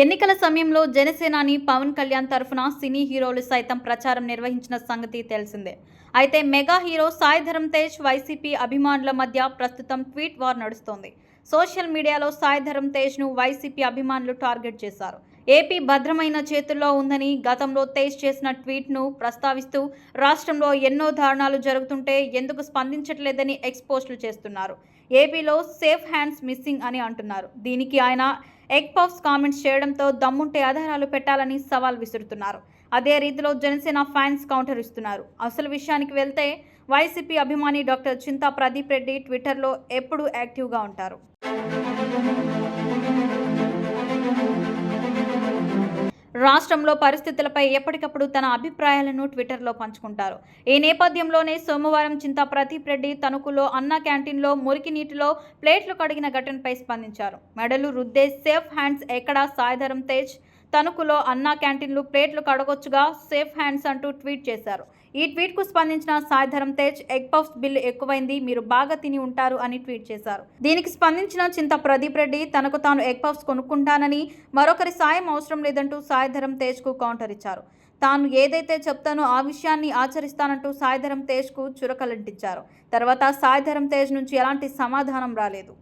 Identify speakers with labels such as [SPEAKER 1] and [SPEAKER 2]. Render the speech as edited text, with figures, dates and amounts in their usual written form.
[SPEAKER 1] ఎన్నికల సమయంలో జనసేనాని పవన్ కళ్యాణ్ తరఫున సినీ హీరోలు సైతం ప్రచారం నిర్వహించిన సంగతి తెలిసిందే. అయితే mega hero Sai Dharam Tej YCP అభిమానుల మధ్య ప్రస్తుతం ట్వీట్ వార్ నడుస్తోంది. సోషల్ మీడియాలో సాయి ధరమ్ తేజ్ను వైసీపీ అభిమానులు టార్గెట్ చేశారు. ఏపీ భద్రమైన చేతుల్లో ఉందని గతంలో తేజ్ చేసిన ట్వీట్ను ప్రస్తావిస్తూ రాష్ట్రంలో ఎన్నో దారుణాలు జరుగుతుంటే ఎందుకు స్పందించట్లేదని ఎక్స్పోజ్లు చేస్తున్నారు. ఏపీలో సేఫ్ హ్యాండ్స్ మిస్సింగ్ అని అంటున్నారు. దీనికి ఆయన ఎగ్ పఫ్స్ కామెంట్స్ చేయడంతో దమ్ముంటే ఆధారాలు పెట్టాలని సవాల్ విసురుతున్నారు. అదే రీతిలో జనసేన ఫ్యాన్స్ కౌంటర్ ఇస్తున్నారు. అసలు విషయానికి వెళ్తే వైసీపీ అభిమాని డాక్టర్ చింతా ప్రదీప్ రెడ్డి ట్విట్టర్లో ఎప్పుడూ యాక్టివ్గా ఉంటారు. రాష్ట్రంలో పరిస్థితులపై ఎప్పటికప్పుడు తన అభిప్రాయాలను ట్విట్టర్లో పంచుకుంటారు. ఈ నేపథ్యంలోనే సోమవారం చింతా ప్రదీప్ రెడ్డి తణుకులో అన్నా క్యాంటీన్లో మురికి నీటిలో ప్లేట్లు కడిగిన ఘటనపై స్పందించారు. మెడలు రుద్దే సేఫ్ హ్యాండ్స్ ఎక్కడా? సాయి ధరమ్ తేజ్ తణుకులో అన్నా క్యాంటీన్లు ప్లేట్లు కడగొచ్చుగా, సేఫ్ హ్యాండ్స్ అంటూ ట్వీట్ చేశారు. ఈ ట్వీట్కు స్పందించిన Sai Dharam Tej egg puffs bill ఎక్కువైంది, మీరు బాగా తిని ఉంటారు అని ట్వీట్ చేశారు. దీనికి స్పందించిన చింతా ప్రదీప్ రెడ్డి తనకు తాను ఎగ్ పఫ్స్ కొనుక్కుంటానని, మరొకరి సాయం అవసరం లేదంటూ సాయి ధరమ్ తేజ్కు కౌంటర్ ఇచ్చారు. తాను ఏదైతే చెప్తానో ఆ విషయాన్ని ఆచరిస్తానంటూ సాయి ధరమ్ తేజ్కు చురకలంటించారు. తర్వాత సాయి ధరమ్ తేజ్ నుంచి ఎలాంటి సమాధానం రాలేదు.